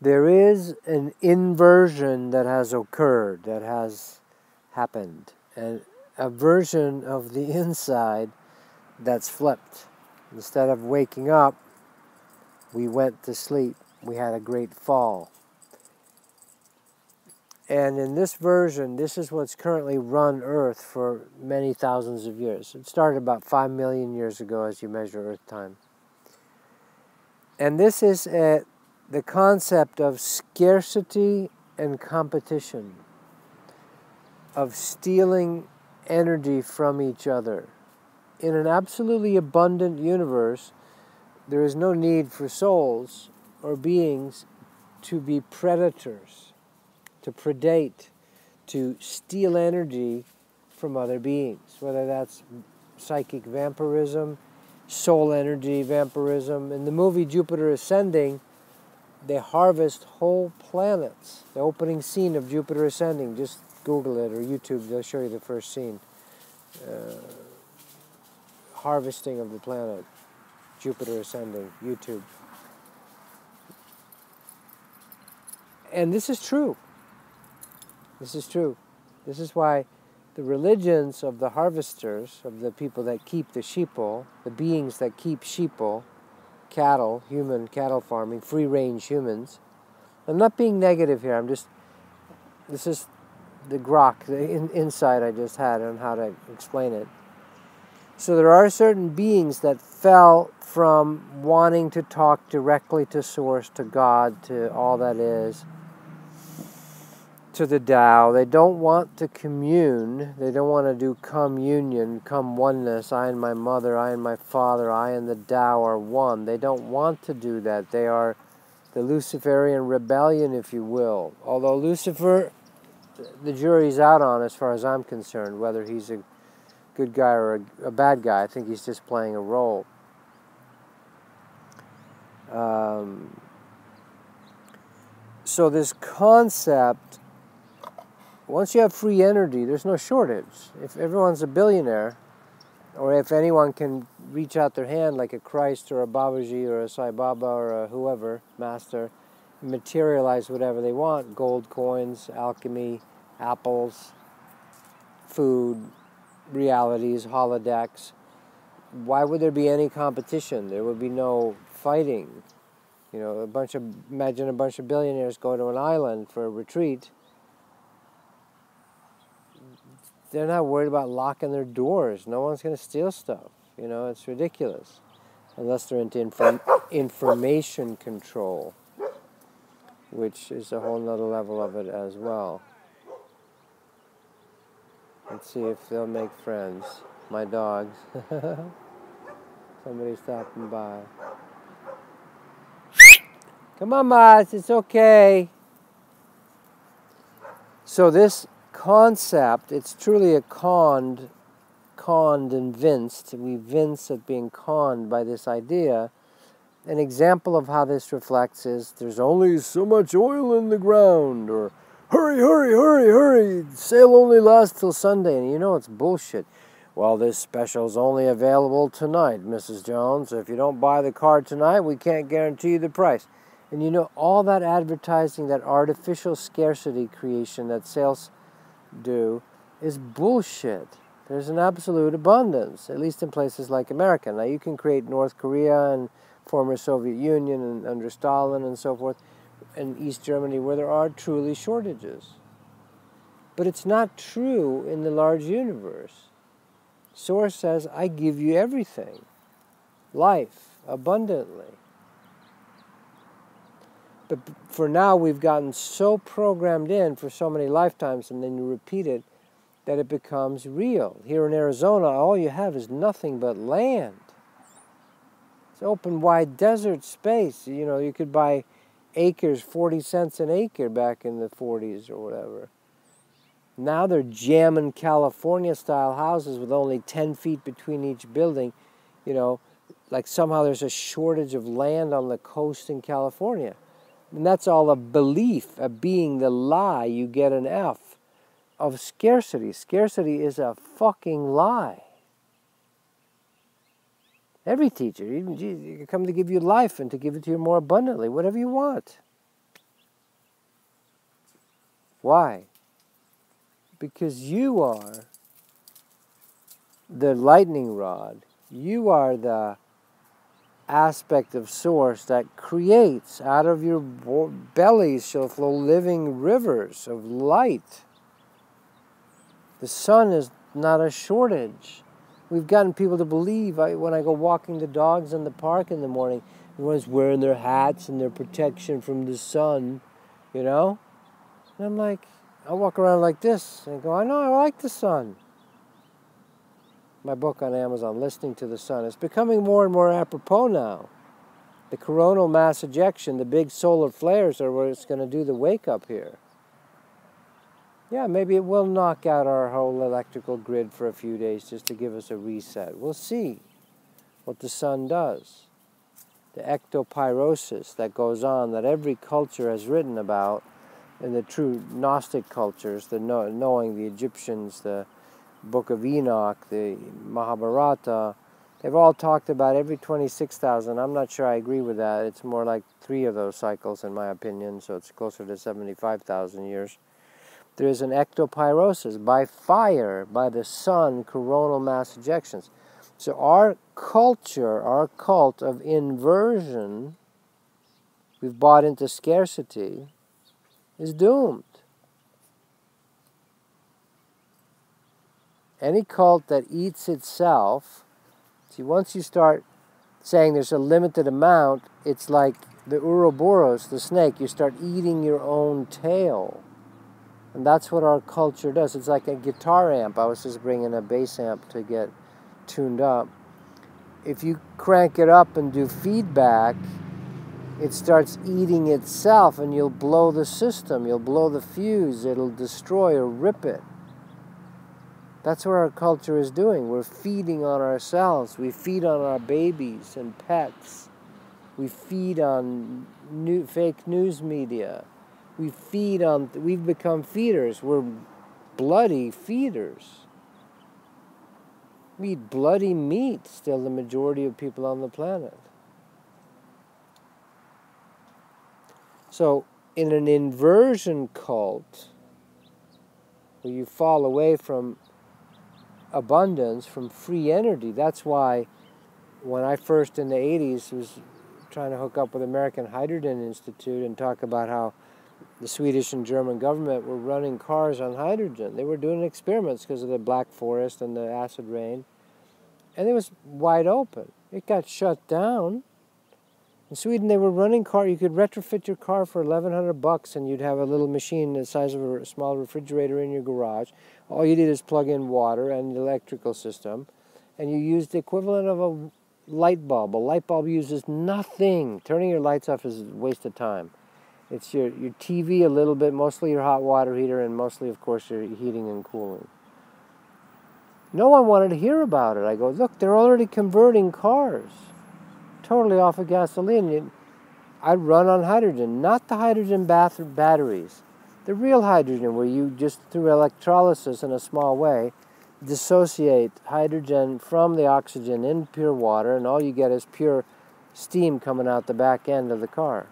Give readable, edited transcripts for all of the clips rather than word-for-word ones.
There is an inversion that has occurred, that has happened, and a version of the inside that's flipped. Instead of waking up, we went to sleep. We had a great fall. And in this version, this is what's currently run Earth for many thousands of years. It started about 5 million years ago as you measure Earth time. And this is the concept of scarcity and competition, of stealing energy from each other. In an absolutely abundant universe, there is no need for souls or beings to be predators, to predate, to steal energy from other beings, whether that's psychic vampirism, soul energy vampirism. In the movie Jupiter Ascending, they harvest whole planets. The opening scene of Jupiter Ascending, just Google it or YouTube, they'll show you the first scene. Harvesting of the planet, Jupiter Ascending, YouTube. And this is true. This is true. This is why the religions of the harvesters, of the people that keep the sheeple, the beings that keep sheeple, cattle, human cattle farming, free-range humans. I'm not being negative here. This is the grok, the insight I just had on how to explain it. So there are certain beings that fell from wanting to talk directly to Source, to God, to all that is, to the Tao. They don't want to commune. They don't want to do communion, come oneness. I and my mother, I and my father, I and the Tao are one. They don't want to do that. They are the Luciferian rebellion, if you will. Although Lucifer, the jury's out on as far as I'm concerned, whether he's a good guy or a bad guy. I think he's just playing a role. So this concept, once you have free energy, there's no shortage. If everyone's a billionaire, or if anyone can reach out their hand like a Christ or a Babaji or a Sai Baba or a whoever, master, materialize whatever they want, gold coins, alchemy, apples, food, realities, holodecks, why would there be any competition? There would be no fighting. You know, imagine a bunch of billionaires go to an island for a retreat. They're not worried about locking their doors. No one's going to steal stuff. You know, it's ridiculous. Unless they're into information control, which is a whole nother level of it as well. Let's see if they'll make friends. My dogs. Somebody's stopping by. Come on, Maz, it's okay. So this concept, it's truly a conned and vinced. We vince at being conned by this idea. An example of how this reflects is there's only so much oil in the ground, or hurry, hurry, hurry, hurry, sale only lasts till Sunday. And you know it's bullshit. Well, this special's only available tonight, Mrs. Jones. If you don't buy the car tonight, we can't guarantee you the price. And you know, all that advertising, that artificial scarcity creation that sales do is bullshit. There's an absolute abundance, at least in places like America. Now, you can create North Korea and former Soviet Union and under Stalin and so forth, and East Germany, where there are truly shortages. But it's not true in the large universe. Source says, I give you everything. Life, abundantly. But for now, we've gotten so programmed in for so many lifetimes, and then you repeat it, that it becomes real. Here in Arizona, all you have is nothing but land. It's open, wide desert space. You know, you could buy acres, 40 cents an acre back in the 40s or whatever. Now they're jamming California-style houses with only 10 feet between each building. You know, like somehow there's a shortage of land on the coast in California. And that's all a belief, a being the lie. You get an F of scarcity. Scarcity is a fucking lie. Every teacher, even Jesus, come to give you life and to give it to you more abundantly, whatever you want. Why? Because you are the lightning rod. You are the aspect of source that creates, out of your bellies shall flow living rivers of light. The sun is not a shortage. We've gotten people to believe, when I go walking the dogs in the park in the morning, everyone's wearing their hats and their protection from the sun, you know? And I'm like, I walk around like this and go, I know, I like the sun. My book on Amazon, Listening to the Sun. It's becoming more and more apropos now. The coronal mass ejection, the big solar flares are what's going to do the wake up here. Yeah, maybe it will knock out our whole electrical grid for a few days just to give us a reset. We'll see what the sun does. The ectopyrosis that goes on, that every culture has written about in the true Gnostic cultures, the knowing the Egyptians, the Book of Enoch, the Mahabharata, they've all talked about every 26,000. I'm not sure I agree with that. It's more like 3 of those cycles in my opinion, so it's closer to 75,000 years. There is an ectopyrosis by fire, by the sun, coronal mass ejections. So our culture, our cult of inversion, we've bought into scarcity, is doomed. Any cult that eats itself, see, once you start saying there's a limited amount, it's like the Ouroboros, the snake, you start eating your own tail. And that's what our culture does. It's like a guitar amp. I was just bringing a bass amp to get tuned up. If you crank it up and do feedback, it starts eating itself and you'll blow the system, you'll blow the fuse, it'll destroy or rip it. That's what our culture is doing. We're feeding on ourselves. We feed on our babies and pets. We feed on fake news media. We've become feeders. We're bloody feeders. We eat bloody meat, still the majority of people on the planet. So, in an inversion cult, where you fall away from abundance, from free energy, that's why when I first in the 80s was trying to hook up with American Hydrogen Institute and talk about how the Swedish and German government were running cars on hydrogen. They were doing experiments because of the Black Forest and the acid rain. And it was wide open. It got shut down. In Sweden, they were running car. You could retrofit your car for $1,100 and you'd have a little machine the size of a small refrigerator in your garage. All you did is plug in water and the electrical system. And you used the equivalent of a light bulb. A light bulb uses nothing. Turning your lights off is a waste of time. It's your TV a little bit, mostly your hot water heater, and mostly, of course, your heating and cooling. No one wanted to hear about it. I go, look, they're already converting cars. Totally off of gasoline. I run on hydrogen, not the hydrogen batteries. The real hydrogen, where you just, through electrolysis in a small way, dissociate hydrogen from the oxygen in pure water, and all you get is pure steam coming out the back end of the car.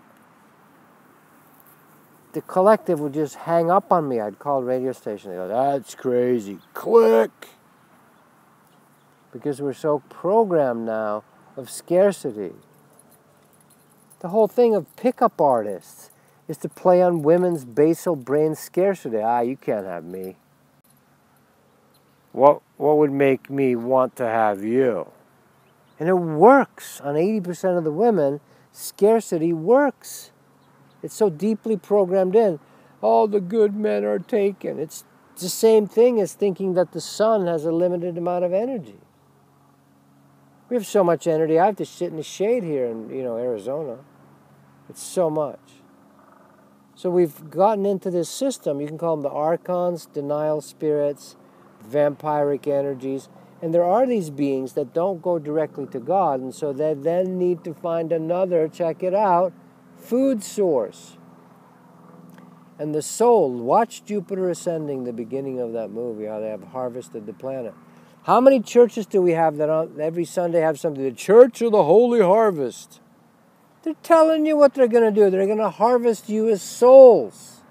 The collective would just hang up on me. I'd call a radio station. They go, that's crazy. Click! Because we're so programmed now of scarcity. The whole thing of pickup artists is to play on women's basal brain scarcity. You can't have me. What would make me want to have you? And it works. On 80% of the women, scarcity works. It's so deeply programmed in. All the good men are taken. It's the same thing as thinking that the sun has a limited amount of energy. We have so much energy, I have to sit in the shade here in Arizona. It's so much. So we've gotten into this system. You can call them the archons, denial spirits, vampiric energies. And there are these beings that don't go directly to God, and so they then need to find another, check it out, food source. And the soul, watch Jupiter Ascending, the beginning of that movie, how they have harvested the planet. How many churches do we have that every Sunday have something? The Church of the Holy Harvest. They're telling you what they're going to do. They're going to harvest you as souls.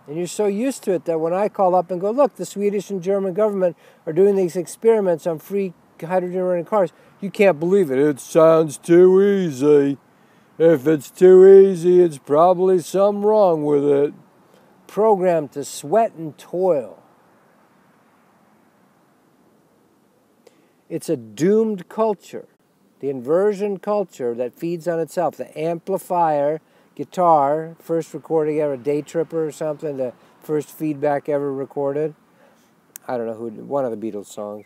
And you're so used to it that when I call up and go, look, the Swedish and German government are doing these experiments on free hydrogen running cars, you can't believe it. It sounds too easy. If it's too easy, it's probably something wrong with it. Programmed to sweat and toil. It's a doomed culture. The inversion culture that feeds on itself. The amplifier, guitar, first recording ever, Day Tripper or something, the first feedback ever recorded. I don't know who, one of the Beatles songs.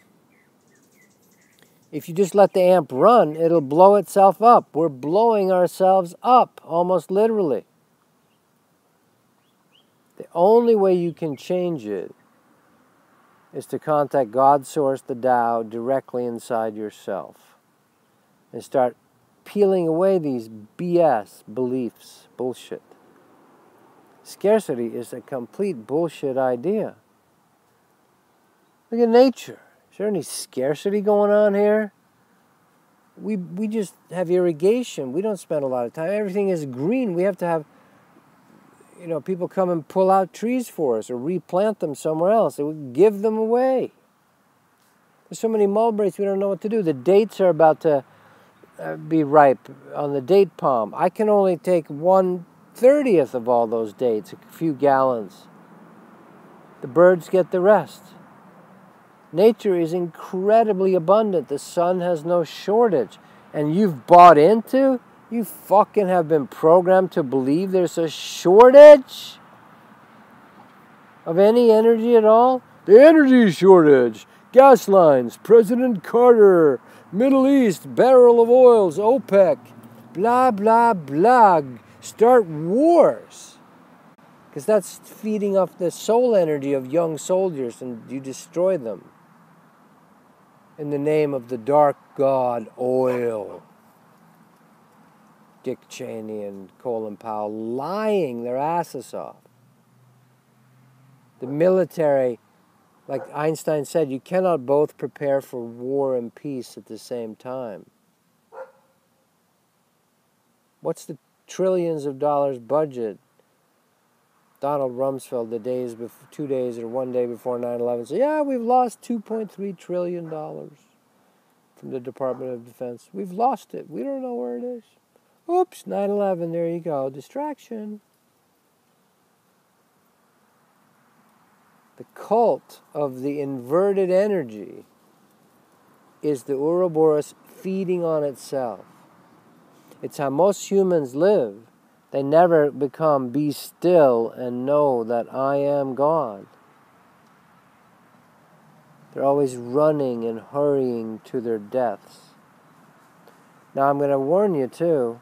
If you just let the amp run, it'll blow itself up. We're blowing ourselves up, almost literally. The only way you can change it is to contact God, Source, the Tao, directly inside yourself. And start peeling away these BS beliefs, bullshit. Scarcity is a complete bullshit idea. Look at nature. Is there any scarcity going on here? We just have irrigation. We don't spend a lot of time. Everything is green. We have to have, people come and pull out trees for us or replant them somewhere else. We give them away. There's so many mulberries we don't know what to do. The dates are about to be ripe on the date palm. I can only take 1/30 of all those dates, a few gallons. The birds get the rest. Nature is incredibly abundant. The sun has no shortage. And you've bought into, you fucking have been programmed to believe there's a shortage of any energy at all? The energy shortage. Gas lines, President Carter, Middle East, barrel of oils, OPEC, blah, blah, blah. Start wars. Because that's feeding off the soul energy of young soldiers, and you destroy them in the name of the dark god oil. Dick Cheney and Colin Powell lying their asses off. The military, like Einstein said, you cannot both prepare for war and peace at the same time. What's the trillions of dollars budget? Donald Rumsfeld, 2 days or 1 day before 9/11, said, yeah, we've lost $2.3 trillion from the Department of Defense. We've lost it. We don't know where it is. Oops, 9/11, there you go. Distraction. The cult of the inverted energy is the Ouroboros feeding on itself. It's how most humans live. They never become, be still and know that I am God. They're always running and hurrying to their deaths. Now I'm going to warn you too,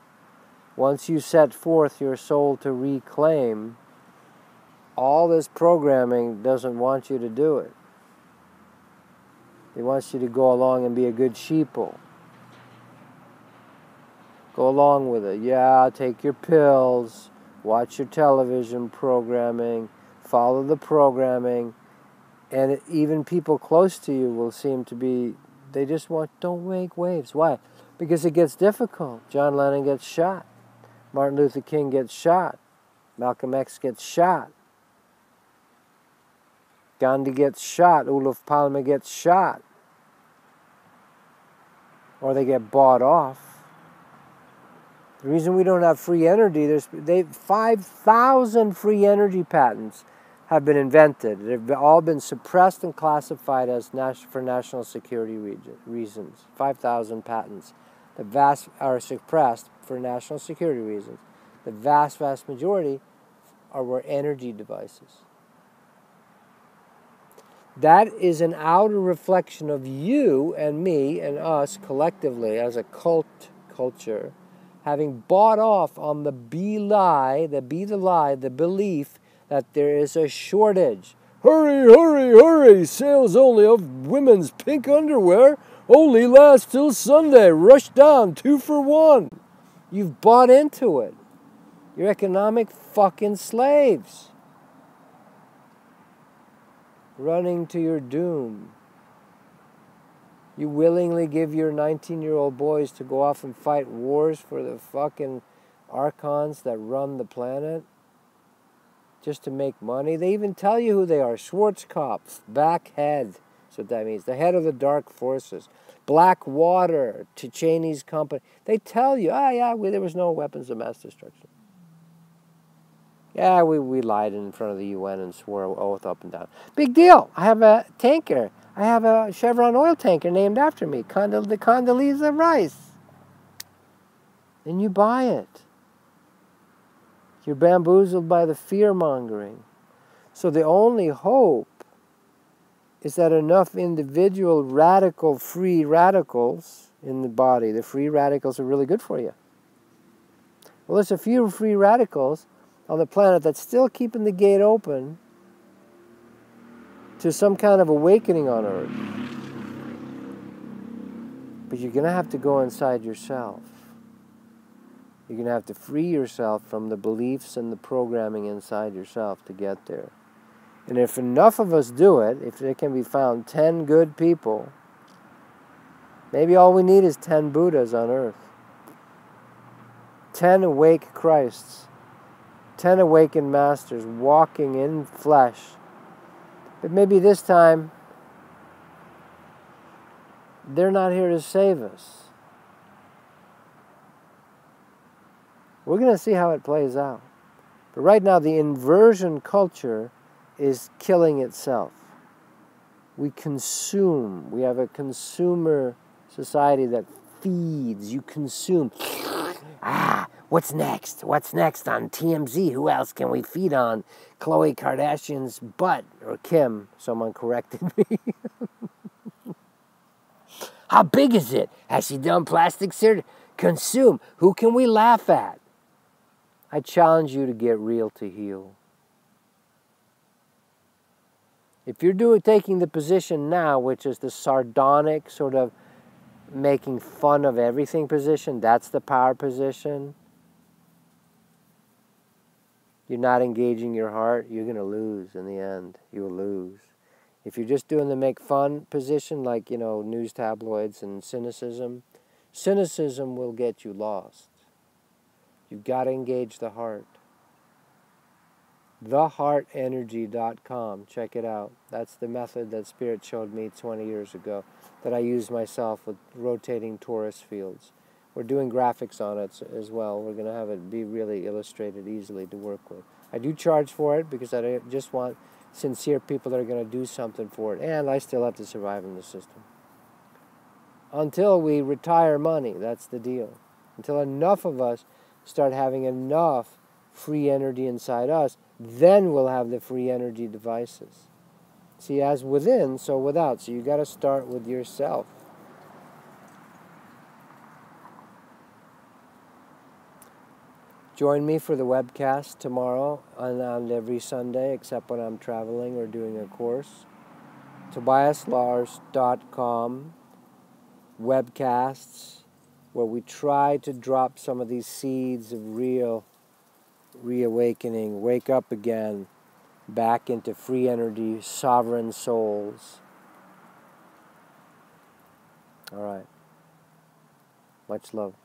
once you set forth your soul to reclaim, all this programming doesn't want you to do it. It wants you to go along and be a good sheeple. Go along with it. Yeah, take your pills, watch your television programming, follow the programming, and even people close to you will seem to be, they just don't make waves. Why? Because it gets difficult. John Lennon gets shot. Martin Luther King gets shot. Malcolm X gets shot. Gandhi gets shot. Olof Palme gets shot. Or they get bought off. The reason we don't have free energy, 5,000 free energy patents have been invented. They've all been suppressed and classified as for national security reasons. 5,000 patents. The vast are suppressed for national security reasons. The vast majority were energy devices. That is an outer reflection of you and me and us collectively as a culture, having bought off on the the lie, the belief that there is a shortage. Hurry, hurry, hurry! Sales only of women's pink underwear only last till Sunday. Rush down, 2 for 1. You've bought into it. You're economic fucking slaves. Running to your doom. You willingly give your 19-year-old boys to go off and fight wars for the fucking archons that run the planet? just to make money. They even tell you who they are. Schwarzkopf, back head. That's what that means. The head of the dark forces. Blackwater, Cheney's company. They tell you, there was no weapons of mass destruction. Yeah, we lied in front of the UN and swore an oath up and down. Big deal. I have a tanker. I have a Chevron oil tanker named after me, the Condoleezza Rice. And you buy it. You're bamboozled by the fear-mongering. So the only hope is that enough individual radical free radicals in the body, the free radicals are really good for you. Well, there's a few free radicals on the planet that's still keeping the gate open to some kind of awakening on Earth. But you're going to have to go inside yourself. You're going to have to free yourself from the beliefs and the programming inside yourself to get there. And if enough of us do it, if there can be found 10 good people, maybe all we need is 10 Buddhas on Earth. 10 awake Christs. 10 awakened masters walking in flesh. But maybe this time, they're not here to save us. We're going to see how it plays out. But right now, the inversion culture is killing itself. We consume. We have a consumer society that feeds. You consume. What's next? What's next on TMZ? Who else can we feed on? Khloe Kardashian's butt. Or Kim. Someone corrected me. How big is it? Has she done plastic surgery? Consume. Who can we laugh at? I challenge you to get real to heal. If you're taking the position now, which is the sardonic sort of making fun of everything position, that's the power position. You're not engaging your heart, you're going to lose in the end. You will lose. If you're just doing the make fun position, like, news tabloids and cynicism will get you lost. You've got to engage the heart. TheHeartEnergy.com. Check it out. That's the method that Spirit showed me 20 years ago that I use myself with rotating torus fields. We're doing graphics on it as well. We're going to have it be really illustrated easily to work with. I do charge for it because I just want sincere people that are going to do something for it. And I still have to survive in the system. Until we retire money, that's the deal. Until enough of us start having enough free energy inside us, then we'll have the free energy devices. See, as within, so without. So you got to start with yourself. Join me for the webcast tomorrow and every Sunday, except when I'm traveling or doing a course. TobiasLars.com webcasts, where we try to drop some of these seeds of real reawakening, wake up again, back into free energy, sovereign souls. All right. Much love.